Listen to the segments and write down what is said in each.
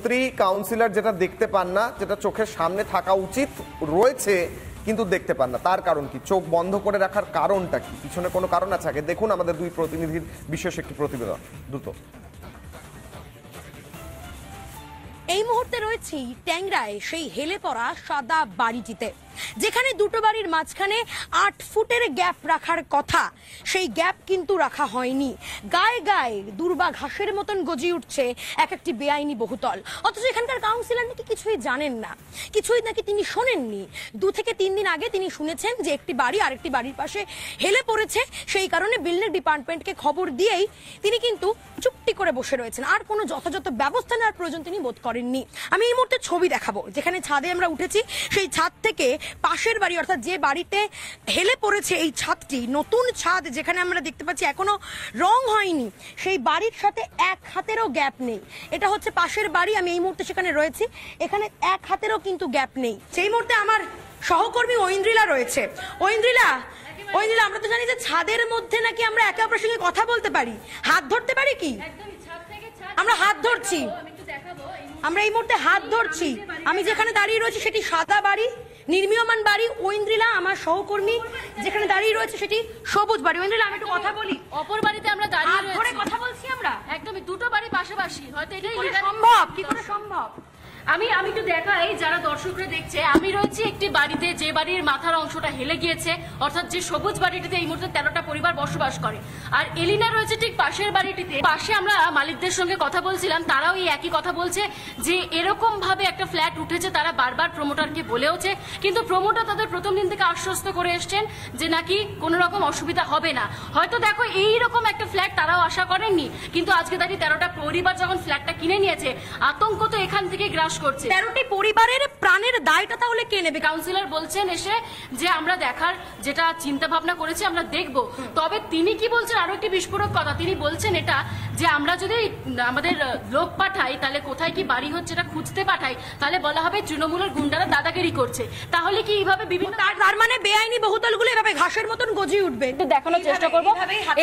মন্ত্রী কাউন্সিলর যেটা দেখতে পান না, যেটা চোখের সামনে থাকা উচিত রয়েছে কিন্তু দেখতে পান না, তার কারণ কি? চোখ বন্ধ করে রাখার কারণটা কি? পিছনে কোনো কারণ আছে? আগে দেখুন আমাদের দুই প্রতিনিধির বিশেষ একটি প্রতিবেদন দ্রুত। এই মুহূর্তে রয়েছি ট্যাংরায় সেই হেলে পড়া সাদা বাড়িটিতে, যেখানে দুটো বাড়ির মাঝখানে 8 ফুটের গ্যাপ রাখার কথা, সেই গ্যাপ কিন্তু রাখা হয়নি। গায়ে গায়ে দুর্বা ঘাসের মতন গজিয়ে উঠছে এক একটি বেআইনি বহুতল, অথচ এখানকার কাউন্সিলর নাকি কিছুই জানেন না, কিছুই নাকি তিনি শোনেননি। 2 থেকে 3 দিন আগে তিনি শুনেছেন যে একটি বাড়ি আরেকটি বাড়ির পাশে হেলে পড়েছে, সেই কারণে বিল্ডিং ডিপার্টমেন্টকে খবর দিয়েই তিনি কিন্তু চুপটি করে বসে রয়েছেন, আর কোনো যথাযথ ব্যবস্থা নেওয়ার প্রয়োজন তিনি বোধ করেননি। আমি এই মুহূর্তে ছবি দেখাবো, যেখানে ছাদে আমরা উঠেছি, সেই ছাদ থেকে পাশের বাড়ি, অর্থাৎ যে বাড়িতে হেলে পড়েছে এই ছাদটি, নতুন ছাদ যেখানে আমরা দেখতে পাচ্ছি এখনো রং হয়নি, সেই বাড়ির সাথে 1 হাতেরও গ্যাপ নেই। এটা হচ্ছে পাশের বাড়ি, আমি এই মুহূর্তে সেখানে রয়েছি, এখানে 1 হাতেরও কিন্তু গ্যাপ নেই। সেই মুহূর্তে আমার সহকর্মী ঐন্দ্রিলা রয়েছে। ঐন্দ্রিলা, আমরা তো জানি যে ছাদের মধ্যে নাকি আমরা একে অপরের সঙ্গে কথা বলতে পারি, হাত ধরতে পারি কি? আমরা হাত ধরছি, আমরা এই মুহূর্তে হাত ধরছি। আমি যেখানে দাঁড়িয়ে রয়েছি সেটি সাদা বাড়ি, নির্মীয়মান বাড়ি। ঐন্দ্রিলা আমার সহকর্মী যেখানে দাঁড়িয়ে রয়েছে সেটি সবুজ বাড়ি। ঐন্দ্রিলা, আমি একটু কথা বলি। অপর বাড়িতে আমরা দাঁড়িয়ে রয়েছি, কথা বলছি আমরা, একদমই দুটো বাড়ি পাশাপাশি। হয়তো এটাই সম্ভব, কি করে সম্ভব? আমি একটু দেখাই যারা দর্শকরা দেখছে। আমি রয়েছি একটি বাড়িতে, যে বাড়ির মাথার অংশটা হেলে গিয়েছে, অর্থাৎ যে সবুজ বাড়িটিতে এই মুহূর্তে 13টা পরিবার বসবাস করে। আর এলিনা রয়েছে ঠিক পাশের বাড়িটিতে। পাশে আমরা মালিকদের সঙ্গে কথা বলছিলাম, তারাও এই একই কথা বলছে যে এরকম ভাবে একটা ফ্ল্যাট উঠেছে, তারা বারবার প্রমোটারকে বলেওছে, কিন্তু প্রমোটার তাদের প্রথম দিন থেকে আশ্বস্ত করে এসছেন যে নাকি কোনো রকম অসুবিধা হবে না। হয়তো দেখো এইরকম একটা ফ্ল্যাট তারাও আশা করেননি, কিন্তু আজকে দাঁড়িয়ে 13টা পরিবার যখন ফ্ল্যাটটা কিনে নিয়েছে, আতঙ্ক তো এখান থেকে গ্রাস করছে। 13টি পরিবারের প্রাণের দায়টা তাহলে কে নেবে? কাউন্সিলর বলছেন এসে যে আমরা দেখার যেটা চিন্তা ভাবনা করেছি আমরা দেখব। তবে তিনি কি বলছেন, আরো একটি বিস্ফোরক কথা, তিনি বলছেন এটা যে আমরা যদি আমাদের লোক পাঠাই, তাহলে কোথায় কি বাড়ি হচ্ছে এটা খুঁজতে পাঠাই, তাহলে বলা হবে তৃণমূলের গুন্ডারা দাদাগিরি করছে। তাহলে কি এইভাবে বিভিন্ন, তার মানে বেআইনি বহুতলগুলো এভাবে ঘাসের মতন গজিয়ে উঠবে। দেখানোর চেষ্টা করবো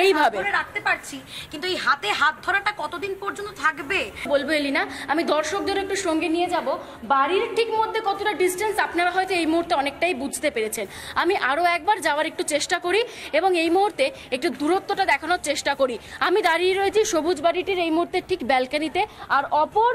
এইভাবে রাখতে পারছি, কিন্তু এই হাতে হাত ধরাটা কতদিন পর্যন্ত থাকবে বলবো এলিনা। আমি দর্শকদের একটু সঙ্গে নিয়ে যাব, বাড়ির ঠিক মধ্যে কতটা ডিস্টেন্স আপনারা হয়তো এই মুহূর্তে অনেকটাই বুঝতে পেরেছেন। আমি আরো একবার যাওয়ার একটু চেষ্টা করি এবং এই মুহূর্তে একটু দূরত্বটা দেখানোর চেষ্টা করি। আমি দাঁড়িয়ে রয়েছি সবুজ বাড়িটির এই মুহূর্তে ঠিক ব্যালকনিতে, আর অপর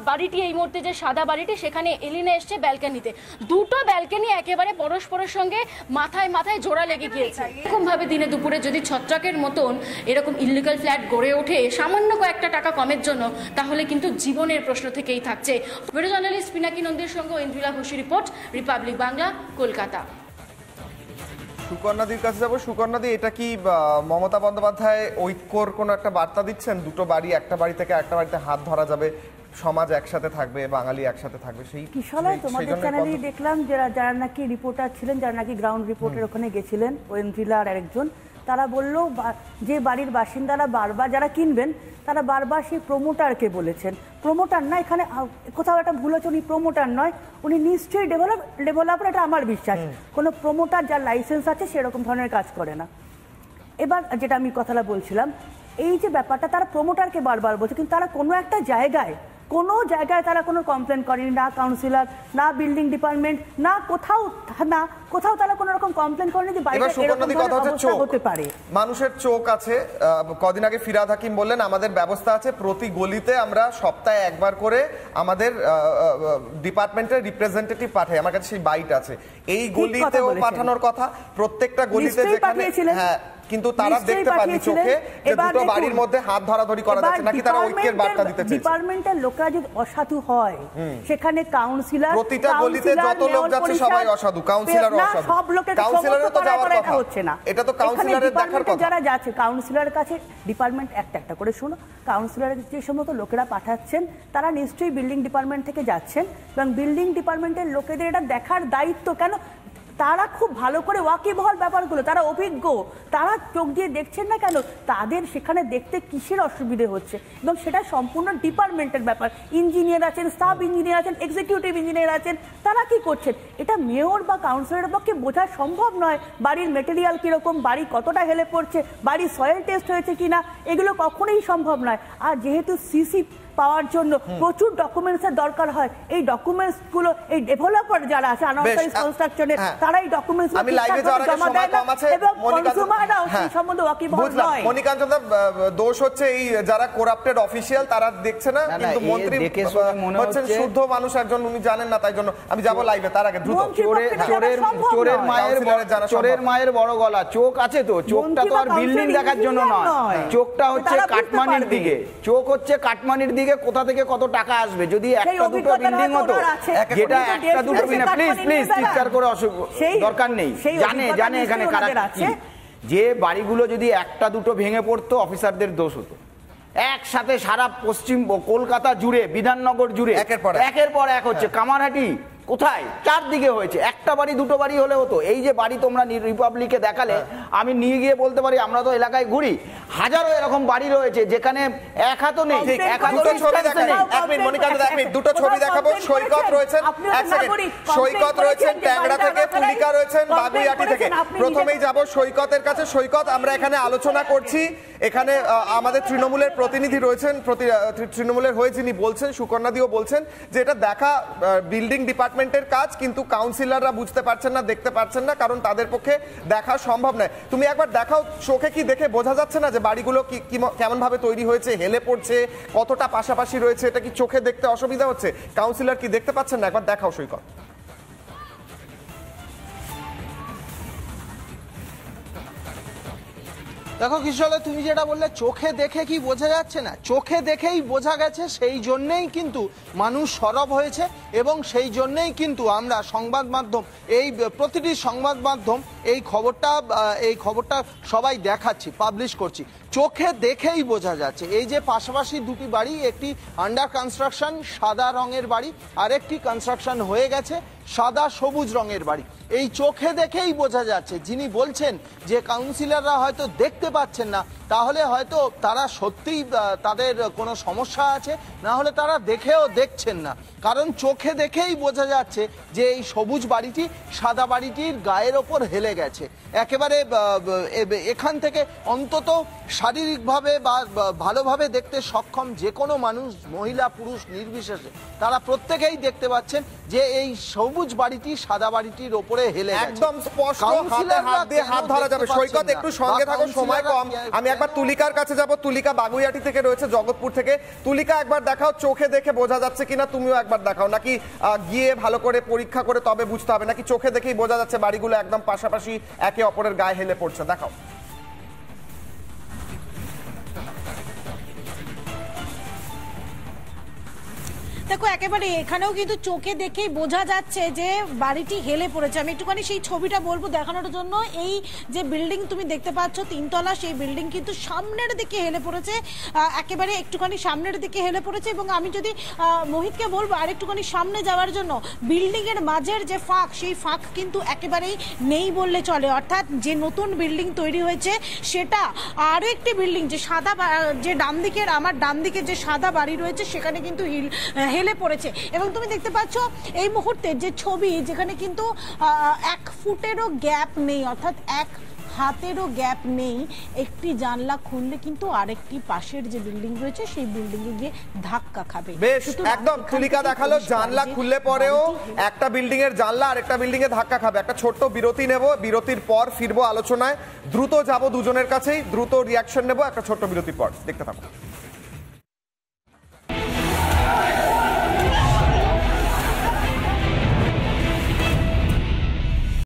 বাড়িটি এই মুহূর্তে যে সাদা বাড়িটি, সেখানে এলিনা এসছে ব্যালকনিতে। দুটো ব্যালকনি একেবারে পরস্পরের সঙ্গে মাথায় মাথায় জোড়া লেগে গিয়েছে। এরকম ভাবে দিনে দুপুরে যদি ছত্রাকের মতন এরকম ইলিগাল ফ্ল্যাট গড়ে ওঠে সামান্য কয়েকটা টাকা কমের জন্য, তাহলে কিন্তু জীবনের প্রশ্ন থেকেই থাকছে। ভিডিও জার্নালিস্ট পিনাকি নন্দীর সঙ্গে ঐন্দ্রিলা ঘোষের রিপোর্ট, রিপাবলিক বাংলা, কলকাতা। সুকন্যাদির কাছে যাবো। সুকন্যাদি, এটা কি মমতা বন্দ্যোপাধ্যায় ঐক্যর কোনো একটা বার্তা দিচ্ছেন? দুটো বাড়ি, একটা বাড়ি থেকে একটা বাড়িতে হাত ধরা যাবে, সমাজ একসাথে থাকবে, বাঙালি একসাথে থাকবে। সেই কিশোরায় তোমাদের চ্যানেলেই দেখলাম যারা নাকি রিপোর্টার ছিলেন, যারা নাকি গ্রাউন্ড রিপোর্টের ওখানে গেছিলেন, ঐন্দ্রিলা আর আরেকজন, তারা বললো যে বাড়ির বাসিন্দারা বারবার যারা কিনবেন তারা বারবার সেই প্রমোটারকে বলেছেন, প্রমোটার না, এখানে কোথাও একটা ভুল হচ্ছে, উনি প্রমোটার নয়, উনি নিশ্চয়ই ডেভেলপার, এটা আমার বিশ্বাস। কোনো প্রমোটার যার লাইসেন্স আছে সেরকম ধরনের কাজ করে না। এবার যেটা আমি কথাটা বলছিলাম, এই যে ব্যাপারটা তারা প্রমোটারকে বারবার বলছে, কিন্তু তারা কোনো একটা জায়গায় তারা কোনো কমপ্লেন করেনি, না কাউন্সিলর, না বিল্ডিং ডিপার্টমেন্ট, না কোথাও তারা কোনো রকম কমপ্লেন করেনি যে বাইরে এরকম অবস্থা হতে পারে। মানুষের চোখ আছে। কদিন আগে ফিরাদ হাকিম বললেন আমাদের ব্যবস্থা আছে, প্রতি গলিতে আমরা সপ্তাহে একবার করে আমাদের ডিপার্টমেন্টের রিপ্রেজেন্টেটিভ পাঠাই। আমার কাছে সেই বাইট আছে, এই গলিতেও পাঠানোর কথা, প্রত্যেকটা গলিতে যেখানে, হ্যাঁ, কিন্তু তারা দেখতে পাননি চোখে যে দুটো বাড়ির মধ্যে হাত ধরাধরি করা যাচ্ছে, নাকি তারা ঐক্যের বার্তা দিতে চাইছে? ডিপার্টমেন্টের লোকরা যদি অসাধু হয়, সেখানে কাউন্সিলর, প্রতিটা গলিতে যত লোক যাচ্ছে সবাই অসাধু, কাউন্সিলরও অসাধু, সব লোকের কাউন্সিলরের তো যাওয়ার কথা হচ্ছে না। এটা তো কাউন্সিলরের দেখার কথা। যারা যাচ্ছে কাউন্সিলরের কাছে, ডিপার্টমেন্ট একটা করে শোনো, কাউন্সিলরের যে সমস্ত লোকেরা পাঠাচ্ছেন তারা নিশ্চয়ই বিল্ডিং ডিপার্টমেন্ট থেকে যাচ্ছেন, এবং বিল্ডিং ডিপার্টমেন্টের লোকেদের এটা দেখার দায়িত্ব। কেন? তারা খুব ভালো করে ওয়াকিবহাল ব্যাপারগুলো, তারা অভিজ্ঞ, তারা চোখ দিয়ে দেখছেন না কেন? তাদের সেখানে দেখতে কিসের অসুবিধে হচ্ছে, এবং সেটা সম্পূর্ণ ডিপার্টমেন্টের ব্যাপার। ইঞ্জিনিয়ার আছেন, সাব ইঞ্জিনিয়ার আছেন, এক্সিকিউটিভ ইঞ্জিনিয়ার আছেন, তারা কি করছেন এটা মেয়র বা কাউন্সিলরের পক্ষে বোঝা সম্ভব নয়। বাড়ির মেটেরিয়াল কিরকম, বাড়ি কতটা হেলে পড়ছে, বাড়ির সয়েল টেস্ট হয়েছে কিনা, এগুলো কখনোই সম্ভব নয়। আর যেহেতু পাওয়ার জন্য প্রচুর ডকুমেন্টসের দরকার হয়। এই ডকুমেন্টস গুলো এই ডেভেলপার যারা আছে আনঅথরাইজড কনস্ট্রাকশনে তারা এই ডকুমেন্টস আমি লাইভে যাওয়ার আগে সময় কম আছে, এবং কনজিউমাররাও সেই সম্বন্ধে ওয়াকিবহাল নয়। মনিকাঞ্চন দা, দোষ হচ্ছে এই যারা করাপ্টেড অফিশিয়াল তারা দেখছে না, কিন্তু মন্ত্রী হচ্ছেন শুদ্ধ মানুষ একজন, উনি জানেন না, তাই জন্য আমি যাব লাইভে। তার আগে দ্রুত চোরের মায়ের বড় গলা, চোখ আছে তো, চোখটা তো আর বিল্ডিং দেখার জন্য নয়, চোখটা হচ্ছে কাটমানির দিকে, চোখ হচ্ছে কাটমানির দিকে, কোথা থেকে কত টাকা আসবে। যদি একটা দুটো বিল্ডিং হতো, যেটা একটা দুটো প্লিজ প্লিজ চিৎকার করে দরকার নেই, জানে এখানে কারা কি। যে বাড়িগুলো যদি একটা দুটো ভেঙে পড়তো অফিসারদের দোষ হতো, একসাথে সারা পশ্চিম কলকাতা জুড়ে, বিধাননগর জুড়ে একের পর এক হচ্ছে। কামারহাটি কোথায়, চারদিকে হয়েছে, একটা বাড়ি দুটো বাড়ি হলে হতো। এই যে বাড়ি তোমরা রিপাবলিকে দেখালে, আমি নিয়ে গিয়ে বলতে পারি, আমরা তো এলাকায় ঘুরি, হাজারো এরকম বাড়ি রয়েছে যেখানে এক হাতও নেই। দুটো ছবি দেখাবো। সৈকত রয়েছেন, সৈকত রয়েছেন ট্যাংরা থেকে, তুলিকা রয়েছেন বাগুইআটি থেকে। প্রথমেই যাব সৈকতের কাছে। সৈকত, আমরা এখানে আলোচনা করছি, এখানে আমাদের তৃণমূলের প্রতিনিধি রয়েছেন, তৃণমূলের হয়ে যিনি বলছেন, সুকন্যাদিও বলছেন যে এটা দেখা বিল্ডিং ডিপার্টমেন্টের কাজ, কিন্তু কাউন্সিলররা বুঝতে পারছেন না, দেখতে পাচ্ছেন না, কারণ তাদের পক্ষে দেখা সম্ভব নয়। তুমি একবার দেখাও, চোখে কি দেখে বোঝা যাচ্ছে না যে বাড়িগুলো কেমন ভাবে তৈরি হয়েছে, হেলে পড়ছে, কতটা পাশাপাশি রয়েছে, এটা কি চোখে দেখতে অসুবিধা হচ্ছে? কাউন্সিলর কি দেখতে পাচ্ছেন না? একবার দেখাও সৈকত। দেখো কিশোর, তুমি যেটা বললে চোখে দেখে কি বোঝা যাচ্ছে না, চোখে দেখেই বোঝা গেছে। সেই জন্যেই কিন্তু মানুষ সরব হয়েছে এবং সেই জন্যেই কিন্তু আমরা সংবাদ মাধ্যম, এই প্রতিটি সংবাদ মাধ্যম এই খবরটা সবাই দেখাচ্ছি, পাবলিশ করছি। চোখে দেখেই বোঝা যাচ্ছে। এই যে পাশাপাশি দুটি বাড়ি, একটি আন্ডার কনস্ট্রাকশন সাদা রঙের বাড়ি, আরেকটি কনস্ট্রাকশন হয়ে গেছে সাদা সবুজ রঙের বাড়ি। এই চোখে দেখেই বোঝা যাচ্ছে। যিনি বলছেন যে কাউন্সিলররা হয়তো দেখতে পাচ্ছেন না, তাহলে হয়তো তারা সত্যিই তাদের কোনো সমস্যা আছে, না হলে তারা দেখেও দেখছেন না। কারণ চোখে দেখেই বোঝা যাচ্ছে যে এই সবুজ বাড়িটি সাদা বাড়িটির গায়ের ওপর হেলে গেছে। একেবারে এখান থেকে অন্তত শারীরিকভাবে বা ভালোভাবে দেখতে সক্ষম যে কোনো মানুষ, মহিলা পুরুষ নির্বিশেষে, তারা প্রত্যেকেই দেখতে পাচ্ছেন যে এই সবুজ বাড়িটি সাদা বাড়িটির ওপরে হেলে গেছে। একদম স্পষ্ট, হাত দিয়ে হাত ধরা যাবে। সৈকত, একটু সঙ্গে থাকো, সময় কম। আমি একবার তুলিকার কাছে যাব। তুলিকা বাগুইআটি থেকে রয়েছে, জগৎপুর থেকে। তুলিকা, একবার দেখাও চোখে দেখে বোঝা যাচ্ছে কিনা, তুমিও একবার দেখাও। নাকি গিয়ে ভালো করে পরীক্ষা করে তবে বুঝতে হবে, নাকি চোখে দেখেই বোঝা যাচ্ছে বাড়িগুলো একদম পাশাপাশি একে অপরের গায়ে হেলে পড়ছে? দেখাও। দেখো, একেবারে এখানেও কিন্তু চোখে দেখেই বোঝা যাচ্ছে যে বাড়িটি হেলে পড়েছে। আমি একটুখানি সেই ছবিটা বলবো দেখানোর জন্য। এই যে বিল্ডিং তুমি দেখতে পাচ্ছ, তিনতলা, সেই বিল্ডিং কিন্তু সামনের দিকে হেলে পড়েছে, একেবারে একটুখানি সামনের দিকে হেলে পড়েছে। এবং আমি যদি মোহিতকে বলবো আর একটুখানি সামনে যাওয়ার জন্য, বিল্ডিং এর মাঝের যে ফাঁক, সেই ফাঁক কিন্তু একেবারেই নেই বললে চলে। অর্থাৎ যে নতুন বিল্ডিং তৈরি হয়েছে সেটা আরো একটি বিল্ডিং, যে সাদা, যে ডান দিকের, আমার ডান দিকে যে সাদা বাড়ি রয়েছে, সেখানে কিন্তু হেলে পড়েছে। এবং তুমি দেখতে পাচ্ছ এই মুহূর্তে যে ছবি, যেখানে কিন্তু 1 ফুটেরও গ্যাপ নেই, অর্থাৎ 1 হাতেরও গ্যাপ নেই। একটি জানলা খুললে কিন্তু আরেকটি পাশের যে বিল্ডিং রয়েছে সেই বিল্ডিং এ গিয়ে ধাক্কা খাবে। বেশ, একদম তুলিকা দেখালো, জানলা খুললে পরেও একটা বিল্ডিং এর জানলা আরেকটা বিল্ডিং এ ধাক্কা খাবে। একটা ছোট্ট বিরতি নেব, বিরতির পর ফিরবো আলোচনায়। দ্রুত যাব দুজনের কাছেই, দ্রুত রিয়াকশন নেব একটা ছোট্ট বিরতির পর। দেখতে থাকো।